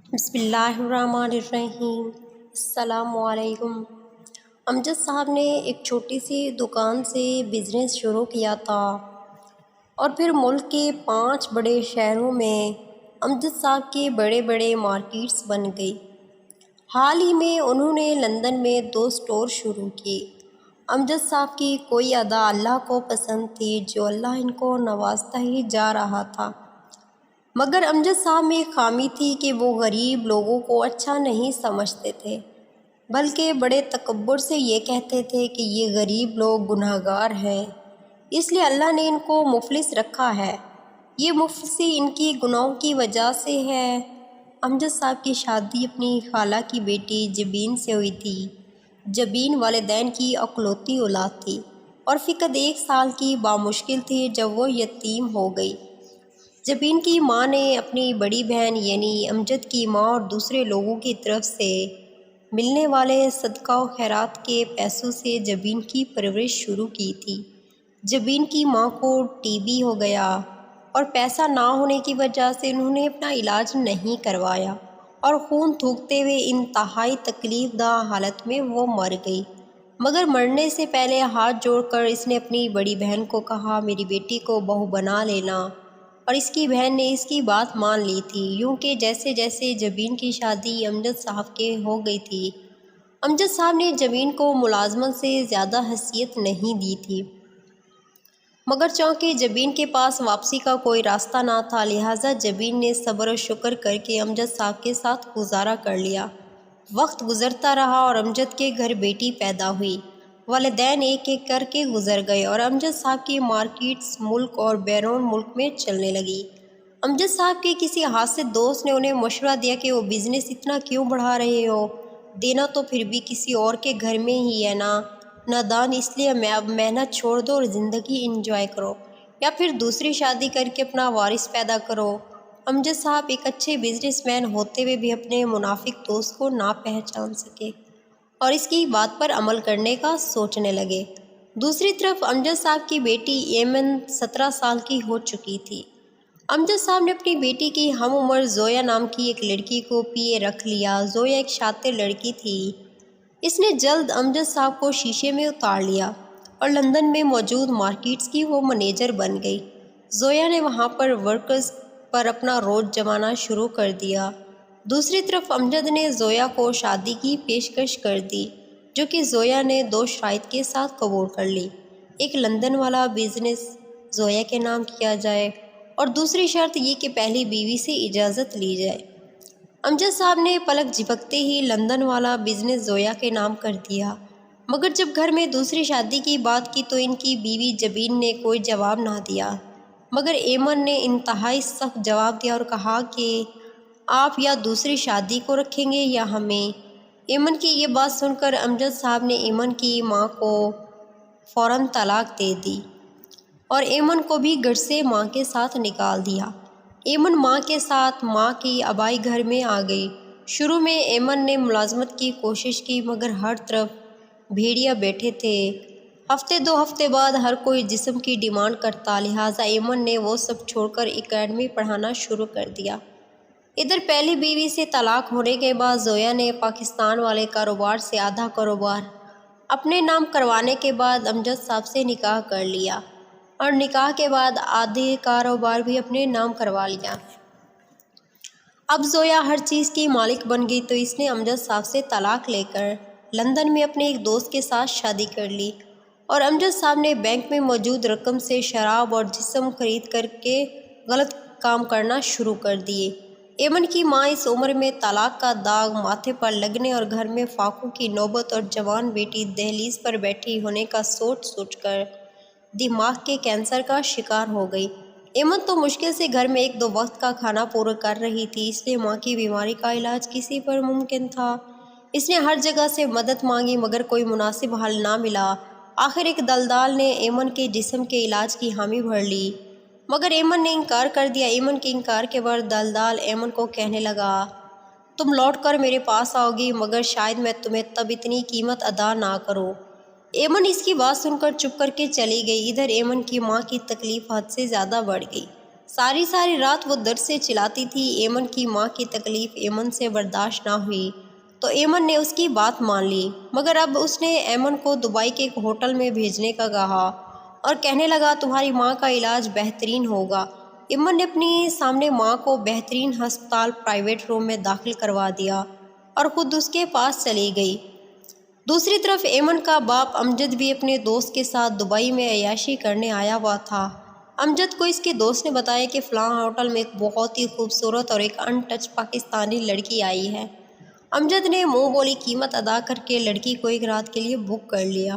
بسم اللہ الرحمن الرحیم۔ السلام علیکم۔ امجد صاحب نے ایک چھوٹی سی دکان سے بزنس شروع کیا تھا اور پھر ملک کے 5 بڑے شہروں میں امجد صاحب کے بڑے بڑے مارکیٹس بن گئی۔ حال ہی میں انہوں نے لندن میں 2 اسٹور شروع کیے۔ امجد صاحب کی کوئی ادا اللہ کو پسند تھی جو اللہ ان کو نوازتا ہی جا رہا تھا، مگر امجد صاحب میں ایک خامی تھی کہ وہ غریب لوگوں کو اچھا نہیں سمجھتے تھے، بلکہ بڑے تکبر سے یہ کہتے تھے کہ یہ غریب لوگ گنہگار ہیں، اس لیے اللہ نے ان کو مفلس رکھا ہے، یہ مفلسی ان کی گناہوں کی وجہ سے ہے۔ امجد صاحب کی شادی اپنی خالہ کی بیٹی جبین سے ہوئی تھی۔ جبین والدین کی اکلوتی اولاد تھی اور فقط 1 سال کی بامشکل تھی جب وہ یتیم ہو گئی۔ جبین کی ماں نے اپنی بڑی بہن یعنی امجد کی ماں اور دوسرے لوگوں کی طرف سے ملنے والے صدقہ و خیرات کے پیسوں سے جبین کی پرورش شروع کی تھی۔ جبین کی ماں کو ٹی بی ہو گیا اور پیسہ نہ ہونے کی وجہ سے انہوں نے اپنا علاج نہیں کروایا اور خون تھوکتے ہوئے انتہائی تکلیف دہ حالت میں وہ مر گئی۔ مگر مرنے سے پہلے ہاتھ جوڑ کر اس نے اپنی بڑی بہن کو کہا، میری بیٹی کو بہو بنا لینا، اور اس کی بہن نے اس کی بات مان لی تھی۔ یوں کہ جیسے جیسے جبین کی شادی امجد صاحب کے ہو گئی تھی، امجد صاحب نے جبین کو ملازمت سے زیادہ حیثیت نہیں دی تھی، مگر چونکہ جبین کے پاس واپسی کا کوئی راستہ نہ تھا، لہٰذا جبین نے صبر و شکر کر کے امجد صاحب کے ساتھ گزارا کر لیا۔ وقت گزرتا رہا اور امجد کے گھر بیٹی پیدا ہوئی۔ والدین ایک ایک کر کے گزر گئے اور امجد صاحب کی مارکیٹس ملک اور بیرون ملک میں چلنے لگی۔ امجد صاحب کے کسی حاسد دوست نے انہیں مشورہ دیا کہ وہ بزنس اتنا کیوں بڑھا رہے ہو، دینا تو پھر بھی کسی اور کے گھر میں ہی ہے نا، نادان، اس لیے اب محنت چھوڑ دو اور زندگی انجوائے کرو، یا پھر دوسری شادی کر کے اپنا وارث پیدا کرو۔ امجد صاحب ایک اچھے بزنس مین ہوتے ہوئے بھی اپنے منافق دوست کو نہ پہچان سکے اور اس کی بات پر عمل کرنے کا سوچنے لگے۔ دوسری طرف امجد صاحب کی بیٹی ایمن 17 سال کی ہو چکی تھی۔ امجد صاحب نے اپنی بیٹی کی ہم عمر زویا نام کی ایک لڑکی کو پیے رکھ لیا۔ زویا ایک شاطر لڑکی تھی، اس نے جلد امجد صاحب کو شیشے میں اتار لیا اور لندن میں موجود مارکیٹس کی وہ منیجر بن گئی۔ زویا نے وہاں پر ورکرز پر اپنا روز جمانا شروع کر دیا۔ دوسری طرف امجد نے زویا کو شادی کی پیشکش کر دی، جو کہ زویا نے 2 شرائط کے ساتھ قبول کر لی۔ ایک لندن والا بزنس زویا کے نام کیا جائے اور دوسری شرط یہ کہ پہلی بیوی سے اجازت لی جائے۔ امجد صاحب نے پلک جھپکتے ہی لندن والا بزنس زویا کے نام کر دیا، مگر جب گھر میں دوسری شادی کی بات کی تو ان کی بیوی جبین نے کوئی جواب نہ دیا، مگر ایمن نے انتہائی سخت جواب دیا اور کہا کہ آپ یا دوسری شادی کو رکھیں گے یا ہمیں۔ ایمن کی یہ بات سن کر امجد صاحب نے ایمن کی ماں کو فوراً طلاق دے دی اور ایمن کو بھی گھر سے ماں کے ساتھ نکال دیا۔ ایمن ماں کے ساتھ ماں کی آبائی گھر میں آ گئی۔ شروع میں ایمن نے ملازمت کی کوشش کی، مگر ہر طرف بھیڑیا بیٹھے تھے۔ ہفتے 2 ہفتے بعد ہر کوئی جسم کی ڈیمانڈ کرتا، لہٰذا ایمن نے وہ سب چھوڑ کر اکیڈمی پڑھانا شروع کر دیا۔ ادھر پہلی بیوی سے طلاق ہونے کے بعد زویا نے پاکستان والے کاروبار سے آدھا کاروبار اپنے نام کروانے کے بعد امجد صاحب سے نکاح کر لیا اور نکاح کے بعد آدھے کاروبار بھی اپنے نام کروا لیا۔ اب زویا ہر چیز کی مالک بن گئی تو اس نے امجد صاحب سے طلاق لے کر لندن میں اپنے ایک دوست کے ساتھ شادی کر لی اور امجد صاحب نے بینک میں موجود رقم سے شراب اور جسم خرید کر کے غلط کام کرنا شروع کر دیے۔ ایمن کی ماں اس عمر میں طلاق کا داغ ماتھے پر لگنے اور گھر میں فاقوں کی نوبت اور جوان بیٹی دہلیز پر بیٹھی ہونے کا سوچ سوچ کر دماغ کے کینسر کا شکار ہو گئی۔ ایمن تو مشکل سے گھر میں 1-2 وقت کا کھانا پورا کر رہی تھی، اس لیے ماں کی بیماری کا علاج کسی پر ممکن تھا۔ اس نے ہر جگہ سے مدد مانگی مگر کوئی مناسب حل نہ ملا۔ آخر ایک دلال نے ایمن کے جسم کے علاج کی حامی بھر لی، مگر ایمن نے انکار کر دیا۔ ایمن کے انکار کے بعد دلال ایمن کو کہنے لگا، تم لوٹ کر میرے پاس آؤ گی مگر شاید میں تمہیں تب اتنی قیمت ادا نہ کروں۔ ایمن اس کی بات سن کر چپ کر کے چلی گئی۔ ادھر ایمن کی ماں کی تکلیف حد سے زیادہ بڑھ گئی۔ ساری ساری رات وہ درد سے چلاتی تھی۔ ایمن کی ماں کی تکلیف ایمن سے برداشت نہ ہوئی تو ایمن نے اس کی بات مان لی، مگر اب اس نے ایمن کو دبئی کے ایک ہوٹل میں بھیجنے کا کہا اور کہنے لگا تمہاری ماں کا علاج بہترین ہوگا۔ ایمن نے اپنی سامنے ماں کو بہترین ہسپتال پرائیویٹ روم میں داخل کروا دیا اور خود اس کے پاس چلی گئی۔ دوسری طرف ایمن کا باپ امجد بھی اپنے دوست کے ساتھ دبئی میں عیاشی کرنے آیا ہوا تھا۔ امجد کو اس کے دوست نے بتایا کہ فلاں ہوٹل میں ایک بہت ہی خوبصورت اور ایک ان ٹچ پاکستانی لڑکی آئی ہے۔ امجد نے منہ بولی قیمت ادا کر کے لڑکی کو ایک رات کے لیے بک کر لیا،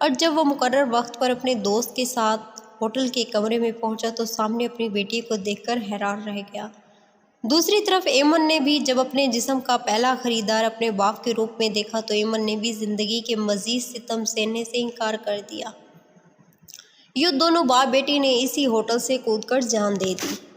اور جب وہ مقرر وقت پر اپنے دوست کے ساتھ ہوٹل کے کمرے میں پہنچا تو سامنے اپنی بیٹی کو دیکھ کر حیران رہ گیا۔ دوسری طرف ایمن نے بھی جب اپنے جسم کا پہلا خریدار اپنے باپ کے روپ میں دیکھا تو ایمن نے بھی زندگی کے مزید ستم سہنے سے انکار کر دیا۔ یوں دونوں باپ بیٹی نے اسی ہوٹل سے کود کر جان دے دی۔